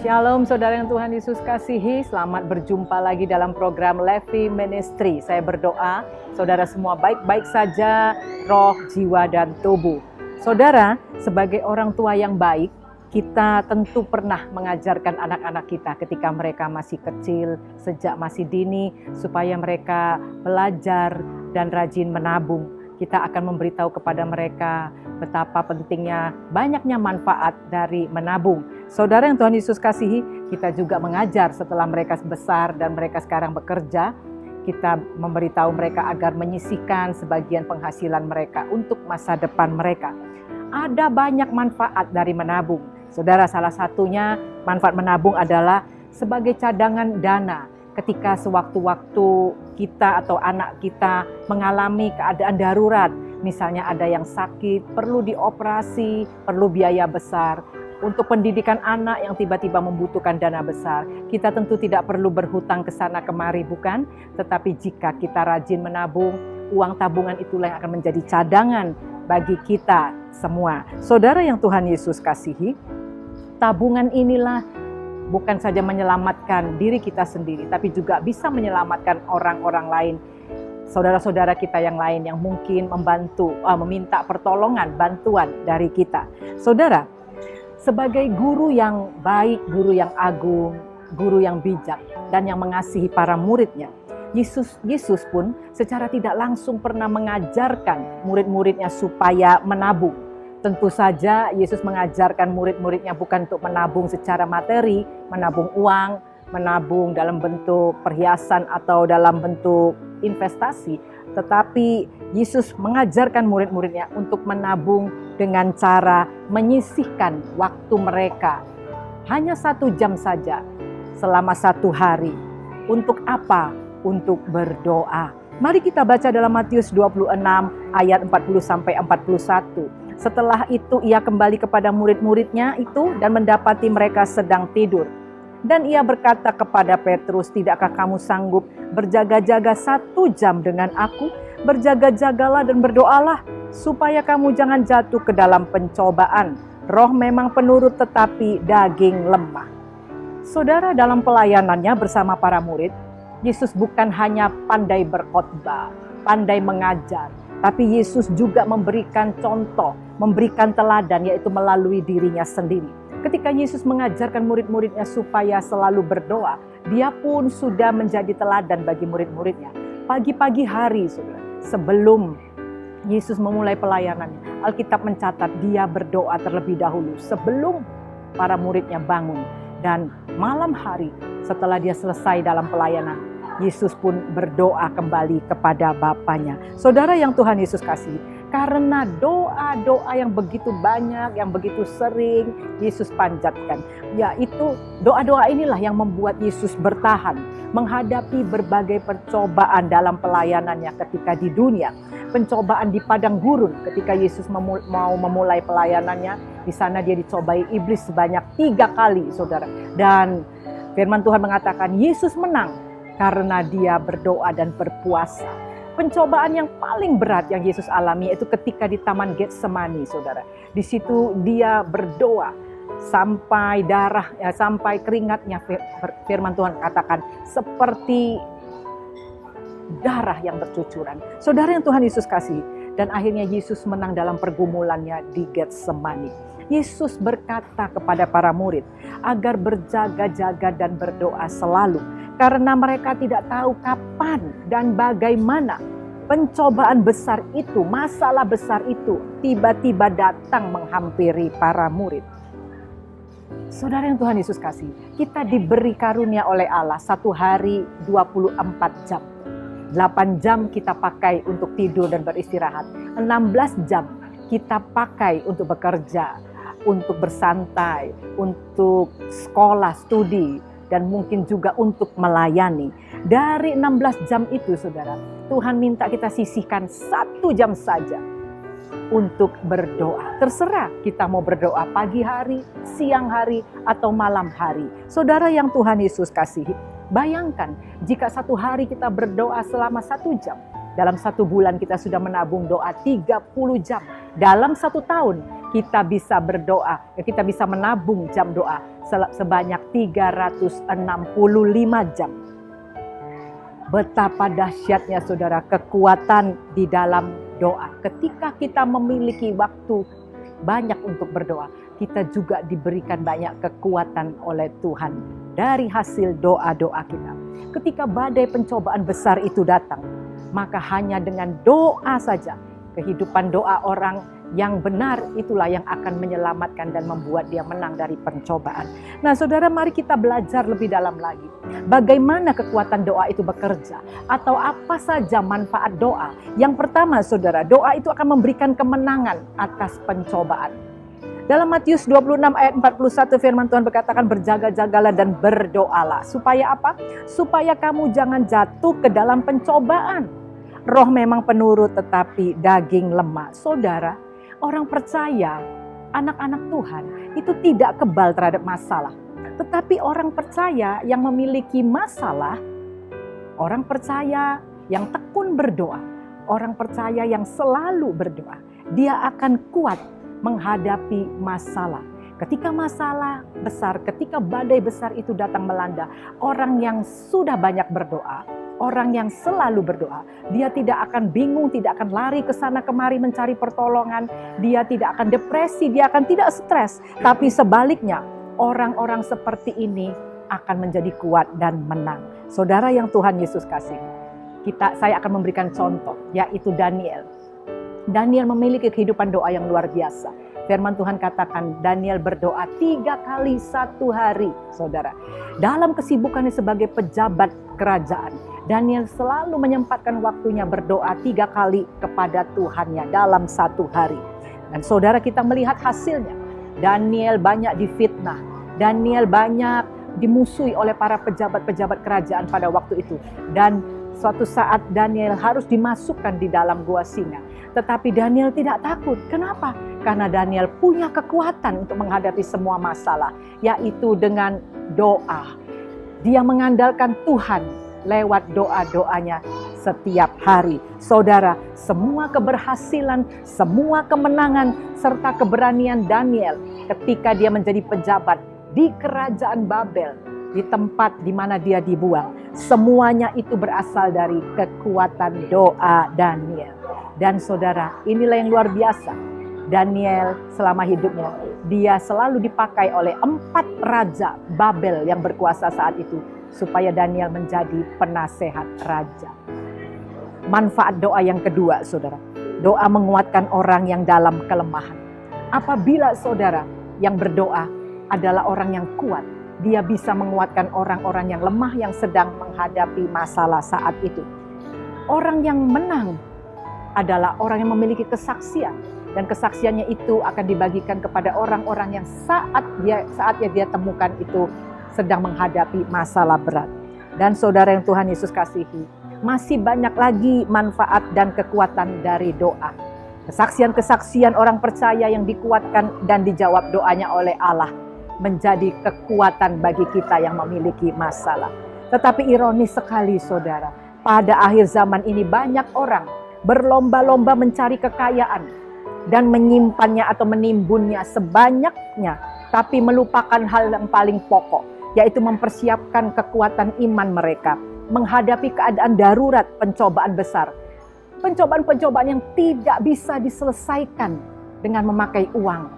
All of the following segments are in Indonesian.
Shalom saudara yang Tuhan Yesus kasihi, selamat berjumpa lagi dalam program Levi Ministry. Saya berdoa saudara semua baik-baik saja, roh, jiwa, dan tubuh. Saudara, sebagai orang tua yang baik, kita tentu pernah mengajarkan anak-anak kita ketika mereka masih kecil, sejak masih dini, supaya mereka belajar dan rajin menabung. Kita akan memberitahu kepada mereka betapa pentingnya, banyaknya manfaat dari menabung. Saudara yang Tuhan Yesus kasihi, kita juga mengajar setelah mereka besar dan mereka sekarang bekerja. Kita memberitahu mereka agar menyisihkan sebagian penghasilan mereka untuk masa depan mereka. Ada banyak manfaat dari menabung. Saudara, salah satunya manfaat menabung adalah sebagai cadangan dana. Ketika sewaktu-waktu kita atau anak kita mengalami keadaan darurat, misalnya ada yang sakit, perlu dioperasi, perlu biaya besar. Untuk pendidikan anak yang tiba-tiba membutuhkan dana besar, kita tentu tidak perlu berhutang ke sana kemari, bukan? Tetapi jika kita rajin menabung, uang tabungan itulah yang akan menjadi cadangan bagi kita semua. Saudara yang Tuhan Yesus kasihi, tabungan inilah bukan saja menyelamatkan diri kita sendiri, tapi juga bisa menyelamatkan orang-orang lain, saudara-saudara kita yang lain yang mungkin meminta pertolongan, bantuan dari kita. Saudara, sebagai guru yang baik, guru yang agung, guru yang bijak, dan yang mengasihi para muridnya, Yesus pun secara tidak langsung pernah mengajarkan murid-muridnya supaya menabung. Tentu saja Yesus mengajarkan murid-muridnya bukan untuk menabung secara materi, menabung uang, menabung dalam bentuk perhiasan atau dalam bentuk investasi. Tetapi Yesus mengajarkan murid-muridnya untuk menabung dengan cara menyisihkan waktu mereka. Hanya 1 jam saja selama 1 hari. Untuk apa? Untuk berdoa. Mari kita baca dalam Matius 26 ayat 40-41. Setelah itu ia kembali kepada murid-muridnya itu dan mendapati mereka sedang tidur. Dan ia berkata kepada Petrus, "Tidakkah kamu sanggup berjaga-jaga 1 jam dengan aku? Berjaga-jagalah dan berdoalah, supaya kamu jangan jatuh ke dalam pencobaan. Roh memang penurut tetapi daging lemah." Saudara, dalam pelayanannya bersama para murid, Yesus bukan hanya pandai berkhotbah, pandai mengajar, tapi Yesus juga memberikan contoh, memberikan teladan, yaitu melalui dirinya sendiri. Ketika Yesus mengajarkan murid-muridnya supaya selalu berdoa, dia pun sudah menjadi teladan bagi murid-muridnya. Pagi-pagi hari, saudara, sebelum Yesus memulai pelayanannya, Alkitab mencatat dia berdoa terlebih dahulu sebelum para muridnya bangun. Dan malam hari setelah dia selesai dalam pelayanan, Yesus pun berdoa kembali kepada Bapanya. Saudara yang Tuhan Yesus kasih, karena doa-doa yang begitu banyak, yang begitu sering Yesus panjatkan, yaitu doa-doa inilah yang membuat Yesus bertahan menghadapi berbagai percobaan dalam pelayanannya ketika di dunia. Pencobaan di padang gurun ketika Yesus mau memulai pelayanannya, di sana dia dicobai iblis sebanyak 3 kali, saudara. Dan firman Tuhan mengatakan Yesus menang karena dia berdoa dan berpuasa. Pencobaan yang paling berat yang Yesus alami itu ketika di Taman Getsemani, saudara. Di situ dia berdoa sampai sampai keringatnya, firman Tuhan katakan seperti darah yang bercucuran. Saudara yang Tuhan Yesus kasih, dan akhirnya Yesus menang dalam pergumulannya di Getsemani. Yesus berkata kepada para murid agar berjaga-jaga dan berdoa selalu, karena mereka tidak tahu kapan dan bagaimana pencobaan besar itu, masalah besar itu tiba-tiba datang menghampiri para murid. Saudara yang Tuhan Yesus kasih, kita diberi karunia oleh Allah 1 hari 24 jam. 8 jam kita pakai untuk tidur dan beristirahat. 16 jam kita pakai untuk bekerja, untuk bersantai, untuk sekolah, studi, dan mungkin juga untuk melayani. Dari 16 jam itu, saudara, Tuhan minta kita sisihkan 1 jam saja untuk berdoa. Terserah kita mau berdoa pagi hari, siang hari, atau malam hari. Saudara yang Tuhan Yesus kasihi, bayangkan jika 1 hari kita berdoa selama 1 jam. Dalam 1 bulan kita sudah menabung doa 30 jam. Dalam 1 tahun kita bisa berdoa, kita bisa menabung jam doa sebanyak 365 jam. Betapa dahsyatnya saudara kekuatan di dalam doa. Ketika kita memiliki waktu banyak untuk berdoa, kita juga diberikan banyak kekuatan oleh Tuhan dari hasil doa-doa kita. Ketika badai pencobaan besar itu datang, maka hanya dengan doa saja, kehidupan doa orang yang benar itulah yang akan menyelamatkan dan membuat dia menang dari pencobaan. Nah saudara, mari kita belajar lebih dalam lagi. Bagaimana kekuatan doa itu bekerja, atau apa saja manfaat doa. Yang pertama saudara, doa itu akan memberikan kemenangan atas pencobaan. Dalam Matius 26 ayat 41 firman Tuhan berkatakan, berjaga-jagalah dan berdoalah. Supaya apa? Supaya kamu jangan jatuh ke dalam pencobaan. Roh memang penurut tetapi daging lemah. Saudara, orang percaya, anak-anak Tuhan itu tidak kebal terhadap masalah. Tetapi orang percaya yang memiliki masalah, orang percaya yang tekun berdoa, orang percaya yang selalu berdoa, dia akan kuat menghadapi masalah. Ketika masalah besar, ketika badai besar itu datang melanda, orang yang sudah banyak berdoa, orang yang selalu berdoa, dia tidak akan bingung, tidak akan lari ke sana kemari mencari pertolongan, dia tidak akan depresi, dia akan tidak stres. Tapi sebaliknya, orang-orang seperti ini akan menjadi kuat dan menang. Saudara yang Tuhan Yesus kasih, saya akan memberikan contoh, yaitu Daniel. Daniel memiliki kehidupan doa yang luar biasa. Firman Tuhan katakan Daniel berdoa 3 kali 1 hari, saudara. Dalam kesibukannya sebagai pejabat kerajaan, Daniel selalu menyempatkan waktunya berdoa 3 kali kepada Tuhannya dalam 1 hari. Dan saudara, kita melihat hasilnya. Daniel banyak difitnah. Daniel banyak dimusuhi oleh para pejabat-pejabat kerajaan pada waktu itu. Dan suatu saat Daniel harus dimasukkan di dalam gua singa. Tetapi Daniel tidak takut. Kenapa? Karena Daniel punya kekuatan untuk menghadapi semua masalah, yaitu dengan doa. Dia mengandalkan Tuhan lewat doa-doanya setiap hari. Saudara, semua keberhasilan, semua kemenangan, serta keberanian Daniel ketika dia menjadi pejabat di kerajaan Babel, di tempat di mana dia dibuang, semuanya itu berasal dari kekuatan doa Daniel. Dan saudara, inilah yang luar biasa. Daniel selama hidupnya, dia selalu dipakai oleh 4 raja Babel yang berkuasa saat itu, supaya Daniel menjadi penasehat raja. Manfaat doa yang kedua, saudara. Doa menguatkan orang yang dalam kelemahan. Apabila saudara yang berdoa adalah orang yang kuat, dia bisa menguatkan orang-orang yang lemah yang sedang menghadapi masalah saat itu. Orang yang menang adalah orang yang memiliki kesaksian, dan kesaksiannya itu akan dibagikan kepada orang-orang yang saatnya dia temukan itu sedang menghadapi masalah berat. Dan saudara yang Tuhan Yesus kasihi, masih banyak lagi manfaat dan kekuatan dari doa. Kesaksian-kesaksian orang percaya yang dikuatkan dan dijawab doanya oleh Allah menjadi kekuatan bagi kita yang memiliki masalah. Tetapi ironis sekali saudara, pada akhir zaman ini banyak orang berlomba-lomba mencari kekayaan dan menyimpannya atau menimbunnya sebanyaknya, tapi melupakan hal yang paling pokok, yaitu mempersiapkan kekuatan iman mereka menghadapi keadaan darurat, pencobaan besar. Pencobaan-pencobaan yang tidak bisa diselesaikan dengan memakai uang.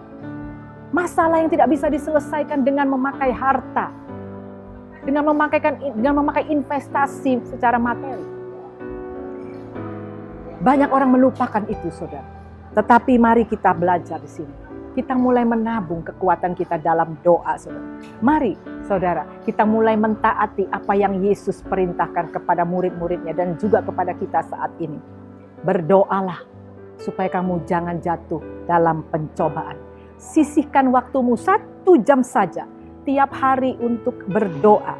Masalah yang tidak bisa diselesaikan dengan memakai harta, dengan memakai investasi secara materi. Banyak orang melupakan itu, saudara. Tetapi mari kita belajar di sini. Kita mulai menabung kekuatan kita dalam doa, saudara. Mari, saudara, kita mulai mentaati apa yang Yesus perintahkan kepada murid-muridnya dan juga kepada kita saat ini. Berdoalah supaya kamu jangan jatuh dalam pencobaan. Sisihkan waktumu 1 jam saja tiap hari untuk berdoa.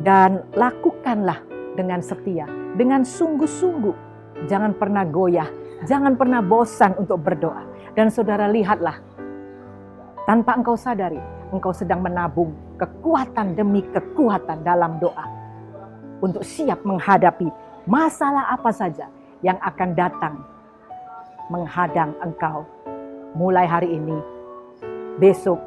Dan lakukanlah dengan setia, dengan sungguh-sungguh. Jangan pernah goyah, jangan pernah bosan untuk berdoa. Dan saudara lihatlah, tanpa engkau sadari, engkau sedang menabung kekuatan demi kekuatan dalam doa. Untuk siap menghadapi masalah apa saja yang akan datang menghadang engkau. Mulai hari ini, besok,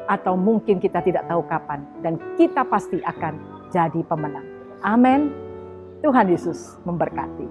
atau mungkin kita tidak tahu kapan, dan kita pasti akan jadi pemenang. Amin. Tuhan Yesus memberkati.